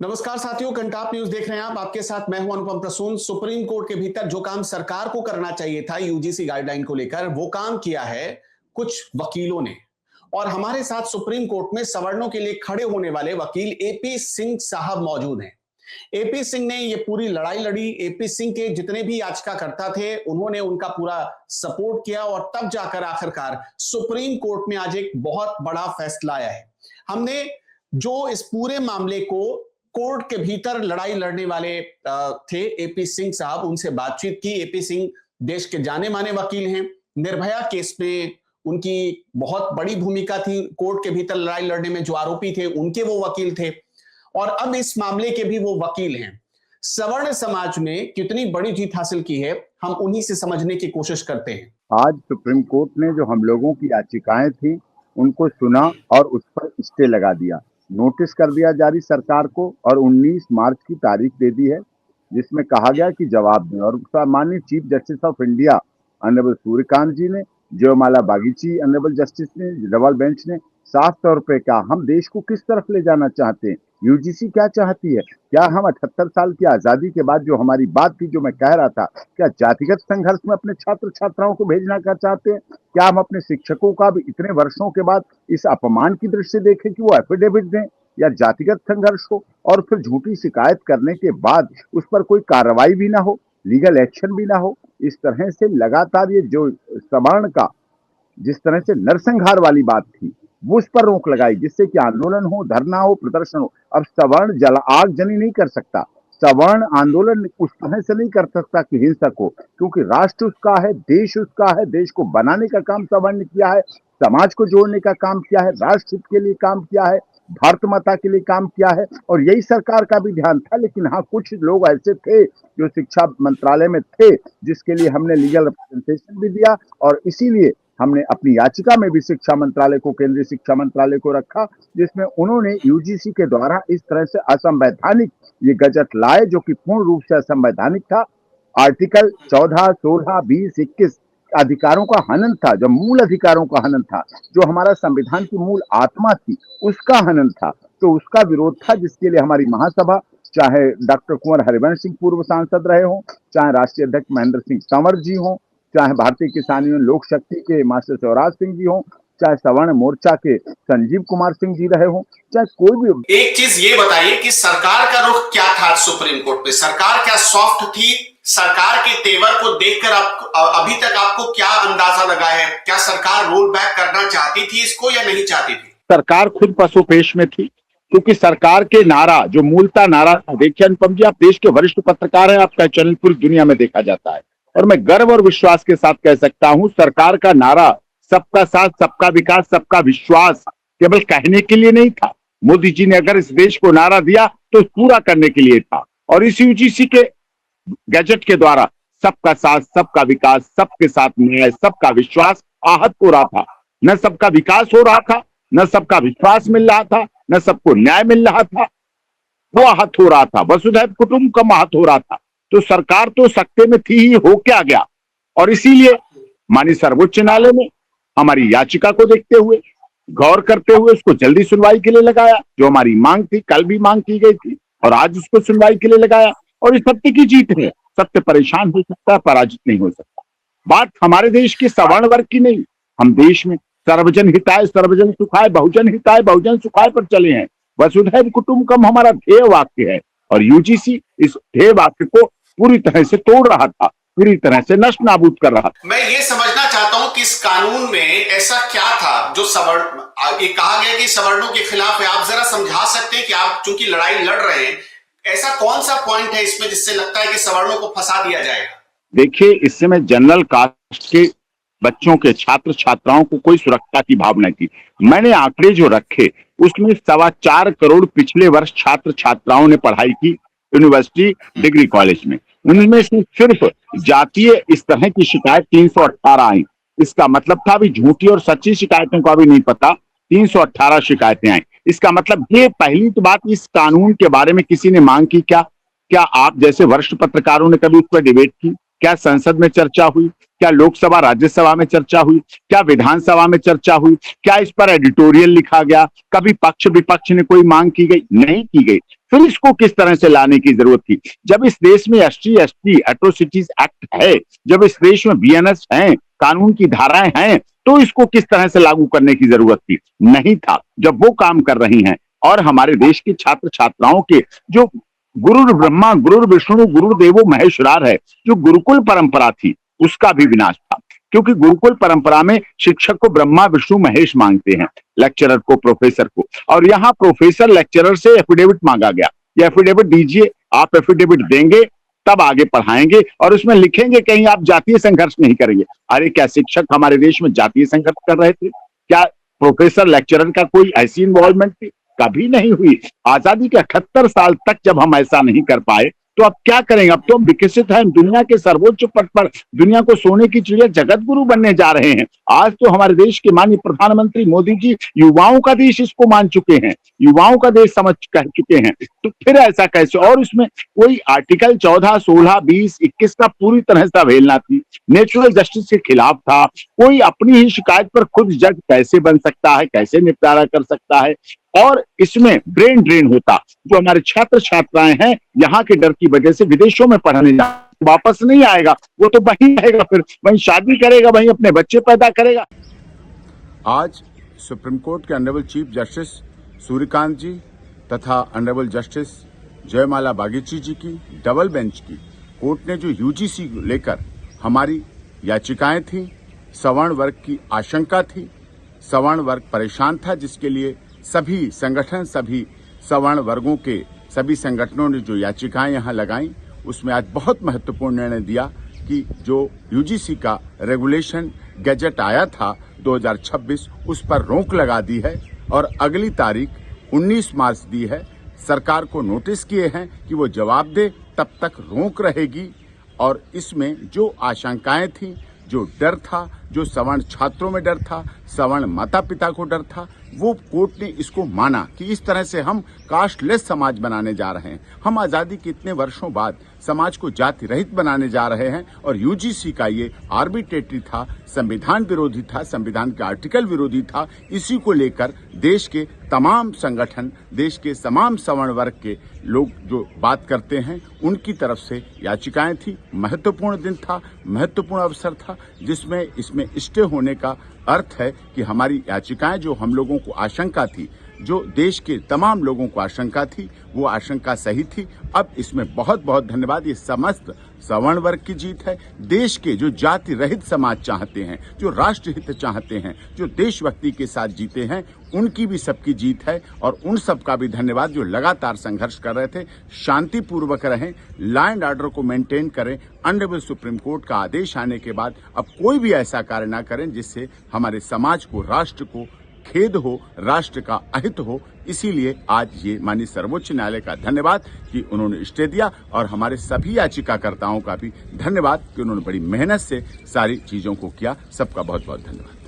नमस्कार साथियों, घंटाप न्यूज देख रहे हैं आप। आपके साथ मैं हूं अनुपम प्रसून। सुप्रीम कोर्ट के भीतर जो काम सरकार को करना चाहिए था यूजीसी गाइडलाइन को लेकर, वो काम किया है कुछ वकीलों ने। और हमारे साथ सुप्रीम कोर्ट में सवर्णों के लिए खड़े होने वाले वकील एपी सिंह साहब मौजूद हैं। एपी सिंह ने ये पूरी लड़ाई लड़ी। एपी सिंह के जितने भी याचिकाकर्ता थे, उन्होंने उनका पूरा सपोर्ट किया और तब जाकर आखिरकार सुप्रीम कोर्ट में आज एक बहुत बड़ा फैसला आया है। हमने जो इस पूरे मामले को कोर्ट के भीतर लड़ाई लड़ने वाले थे एपी सिंह साहब, उनसे बातचीत की। एपी सिंह देश के जाने माने वकील हैं। निर्भया केस में उनकी बहुत बड़ी भूमिका थी। कोर्ट के भीतर लड़ाई लड़ने में जो आरोपी थे उनके वो वकील थे और अब इस मामले के भी वो वकील हैं। सवर्ण समाज ने कितनी बड़ी जीत हासिल की है, हम उन्हीं से समझने की कोशिश करते हैं। आज सुप्रीम कोर्ट ने जो हम लोगों की याचिकाएं थी उनको सुना और उस पर स्टे लगा दिया, नोटिस कर दिया जारी सरकार को और 19 मार्च की तारीख दे दी है, जिसमें कहा गया कि जवाब दें। और माननीय chief justice of India honourable Suryakant ji ने, जयमाला बागीची ऑनरेबल जस्टिस ने, डबल बेंच ने साफ तौर पे कहा हम देश को किस तरफ ले जाना चाहते हैं, यूजीसी क्या चाहती है। क्या हम 78 साल की आजादी के बाद जो हमारी बात थी, जो मैं कह रहा था, क्या जातिगत संघर्ष में अपने छात्र छात्राओं को भेजना कर चाहते हैं? क्या हम अपने शिक्षकों का भी इतने वर्षों के बाद इस अपमान की दृष्टि से देखें कि वो एफिडेविट दें या जातिगत संघर्ष हो और फिर झूठी शिकायत करने के बाद उस पर कोई कार्रवाई भी ना हो, लीगल एक्शन भी ना हो। इस तरह से लगातार ये जो सवर्ण का जिस तरह से नरसंहार वाली बात थी, वो उस पर रोक लगाई, जिससे कि आंदोलन हो, धरना हो, प्रदर्शन हो। अब सवर्ण आगजनी नहीं कर सकता, सवर्ण आंदोलन उस तरह से नहीं कर सकता कि हिंसक हो, क्योंकि राष्ट्र उसका है, देश उसका है, देश को बनाने का काम सवर्ण ने किया है, समाज को जोड़ने का काम किया है, राष्ट्र हित के लिए काम किया है, भारत माता के लिए काम किया है, और यही सरकार का भी ध्यान था। लेकिन हाँ, कुछ लोग ऐसे थे जो शिक्षा मंत्रालय में थे, जिसके लिए हमने लीगल रिप्रेजेंटेशन भी दिया और इसीलिए हमने अपनी याचिका में भी शिक्षा मंत्रालय को, केंद्रीय शिक्षा मंत्रालय को रखा, जिसमें उन्होंने यूजीसी के द्वारा इस तरह से असंवैधानिक ये गजट लाए, जो कि पूर्ण रूप से असंवैधानिक था। आर्टिकल 14, 16, 20, 21 अधिकारों का हनन था, जो मूल अधिकारों का हनन था, जो हमारा संविधान की मूल आत्मा थी, उसका हनन था। तो उसका विरोध था, जिसके लिए हमारी महासभा, चाहे डॉक्टर कुंवर हरिवंश सिंह पूर्व सांसद रहे हों, चाहे राष्ट्रीय अध्यक्ष महेंद्र सिंह तंवर जी हों, चाहे भारतीय किसान यूनियन लोक शक्ति के मास्टर शिवराज सिंह जी हों, चाहे सवर्ण मोर्चा के संजीव कुमार सिंह जी रहे हों, चाहे कोई भी। एक चीज ये बताइए कि सरकार का रुख क्या था सुप्रीम कोर्ट पे? सरकार क्या सॉफ्ट थी? सरकार के तेवर को देखकर अभी तक आपको क्या अंदाजा लगा है? क्या सरकार रोल बैक करना चाहती थी इसको या नहीं चाहती थी? सरकार खुद पसोपेश में थी, क्योंकि सरकार के नारा जो मूलता नारा, देखिए अनुपम जी, आप देश के वरिष्ठ पत्रकार हैं, आपका चैनल पूरी दुनिया में देखा जाता है और मैं गर्व और विश्वास के साथ कह सकता हूं, सरकार का नारा सबका साथ, सबका विकास, सबका विश्वास केवल कहने के लिए नहीं था। मोदी जी ने अगर इस देश को नारा दिया तो पूरा करने के लिए था। और इस यूजीसी के गैजेट के द्वारा सबका साथ, सबका विकास, सबके साथ न्याय, सबका विश्वास आहत हो रहा था। न सबका विकास हो रहा था, न सबका विश्वास मिल रहा था, न सबको न्याय मिल रहा था, वो आहत हो रहा था, वसुधैव कुटुंबकम आहत हो रहा था। तो सरकार तो सकते में थी ही, हो क्या गया। और इसीलिए माननीय सर्वोच्च न्यायालय ने हमारी याचिका को देखते हुए, गौर करते हुए उसको जल्दी सुनवाई के लिए लगाया। जो हमारी मांग थी, कल भी मांग की गई थी और आज उसको सुनवाई के लिए लगाया। और इस सत्य की जीत है। सत्य परेशान हो सकता है, पराजित नहीं हो सकता। बात हमारे देश के सवर्ण वर्ग की नहीं, हम देश में सर्वजन हिताय सर्वजन सुखाय, बहुजन हिताय बहुजन सुखाय पर चले हैं। वसुधैव कुटुंबकम हमारा ध्येय वाक्य है और यूजीसी इस ध्येय वाक्य को पूरी तरह से तोड़ रहा था, पूरी तरह से नष्ट नाबूद कर रहा था। मैं ये समझना चाहता हूं कि इस कानून में ऐसा क्या था जो ये कहा गया कि सवर्णों के खिलाफ है। आप जरा समझा सकते हैं कि आप चूंकि लड़ाई लड़ रहे हैं, ऐसा कौन सा पॉइंट है इसमें जिससे लगता है कि सवर्णों को फंसा दिया जाएगा? देखिए, इस समय जनरल कास्ट के बच्चों के, छात्र छात्राओं को कोई सुरक्षा की भावना थी। मैंने आंकड़े जो रखे उसमें 4.25 करोड़ पिछले वर्ष छात्र छात्राओं ने पढ़ाई की यूनिवर्सिटी डिग्री कॉलेज में। उनमें से सिर्फ जातीय इस तरह की शिकायत 318 आई। इसका मतलब था, अभी झूठी और सच्ची शिकायतों का भी नहीं पता, 318 शिकायतें आई। इसका मतलब ये पहली तो बात, इस कानून के बारे में किसी ने मांग की क्या? क्या आप जैसे वरिष्ठ पत्रकारों ने कभी उस पर डिबेट की? क्या संसद में चर्चा हुई? क्या लोकसभा राज्यसभा में चर्चा हुई? क्या विधानसभा में चर्चा हुई? क्या इस पर एडिटोरियल लिखा गया? कभी पक्ष विपक्ष ने कोई मांग की गई? नहीं की गई। फिर इसको किस तरह से लाने की जरूरत थी? जब इस देश में SC/ST एट्रोसिटीज एक्ट है, जब इस देश में BNS है, कानून की धाराएं हैं, तो इसको किस तरह से लागू करने की जरूरत थी? नहीं था। जब वो काम कर रही हैं और हमारे देश के छात्र छात्राओं के जो गुरु ब्रह्मा गुरु विष्णु गुरु देवो महेश्वरार है, जो गुरुकुल परंपरा थी, उसका भी विनाश था। क्योंकि गुरुकुल परंपरा में शिक्षक को ब्रह्मा विष्णु महेश मांगते हैं, लेक्चरर को, प्रोफेसर को, और यहाँ प्रोफेसर लेक्चरर से एफिडेविट मांगा गया। ये एफिडेविट दीजिए, आप एफिडेविट देंगे तब आगे पढ़ाएंगे और उसमें लिखेंगे कहीं आप जातीय संघर्ष नहीं करेंगे। अरे क्या शिक्षक हमारे देश में जातीय संघर्ष कर रहे थे? क्या प्रोफेसर लेक्चरर का कोई ऐसी इन्वॉल्वमेंट थी? कभी नहीं हुई। आजादी के 78 साल तक जब हम ऐसा नहीं कर पाए तो अब क्या करेंगे? अब तो हम विकसित हैं, दुनिया के सर्वोच्च पद पर, दुनिया को सोने की चिड़िया जगत गुरु बनने जा रहे हैं। आज तो हमारे देश के माननीय प्रधानमंत्री मोदी जी युवाओं का देश इसको मान चुके हैं, युवाओं का देश समझ कह चुके हैं। तो फिर ऐसा कैसे? और उसमें कोई आर्टिकल 14, 16, 20, 21 का पूरी तरह से अवहेलना थी, नेचुरल जस्टिस के खिलाफ था। कोई अपनी ही शिकायत पर खुद जज कैसे बन सकता है, कैसे निपटारा कर सकता है? और इसमें ब्रेन ड्रेन होता। जो हमारे छात्र छात्राएं हैं, यहाँ के डर की वजह से विदेशों में पढ़ने वापस नहीं आएगा, वो तो वहीं रहेगा, फिर वहीं शादी करेगा, वहीं अपने बच्चे पैदा करेगा। आज सुप्रीम कोर्ट के ऑनरेबल चीफ जस्टिस सूर्यकांत जी तथा ऑनरेबल जस्टिस जयमाला बागीची जी की डबल बेंच की कोर्ट ने जो UGC लेकर हमारी याचिकाएं थी, सवर्ण वर्ग की आशंका थी, सवर्ण वर्ग परेशान था, जिसके लिए सभी संगठन, सभी सवर्ण वर्गों के सभी संगठनों ने जो याचिकाएं यहां लगाई, उसमें आज बहुत महत्वपूर्ण निर्णय दिया कि जो UGC का रेगुलेशन गैजेट आया था 2026, उस पर रोक लगा दी है और अगली तारीख 19 मार्च दी है। सरकार को नोटिस किए हैं कि वो जवाब दे, तब तक रोक रहेगी। और इसमें जो आशंकाएं थी, जो डर था, जो सवर्ण छात्रों में डर था, सवर्ण माता पिता को डर था, वो कोर्ट ने इसको माना कि इस तरह से हम कास्टलेस समाज बनाने जा रहे हैं। हम आजादी के इतने वर्षों बाद समाज को जाति रहित बनाने जा रहे हैं और UGC का ये आर्बिट्रेटरी था, संविधान विरोधी था, संविधान के आर्टिकल विरोधी था। इसी को लेकर देश के तमाम संगठन, देश के तमाम सवर्ण वर्ग के लोग जो बात करते हैं, उनकी तरफ से याचिकाएं थी। महत्वपूर्ण दिन था, महत्वपूर्ण अवसर था, जिसमें इसमें स्टे होने का अर्थ है कि हमारी याचिकाएं, जो हम लोगों को आशंका थी, जो देश के तमाम लोगों को आशंका थी, वो आशंका सही थी। अब इसमें बहुत बहुत धन्यवाद। ये समस्त सवर्ण वर्ग की जीत है। देश के जो जाति रहित समाज चाहते हैं, जो राष्ट्रहित चाहते हैं, जो देशभक्ति के साथ जीते हैं, उनकी भी सबकी जीत है। और उन सबका भी धन्यवाद जो लगातार संघर्ष कर रहे थे। शांतिपूर्वक रहें, लॉ एंड ऑर्डर को मेंटेन करें। ऑनरेबल सुप्रीम कोर्ट का आदेश आने के बाद अब कोई भी ऐसा कार्य ना करें जिससे हमारे समाज को, राष्ट्र को खेद हो, राष्ट्र का अहित हो। इसीलिए आज ये माननीय सर्वोच्च न्यायालय का धन्यवाद कि उन्होंने स्टे दिया, और हमारे सभी याचिकाकर्ताओं का भी धन्यवाद कि उन्होंने बड़ी मेहनत से सारी चीजों को किया। सबका बहुत बहुत धन्यवाद।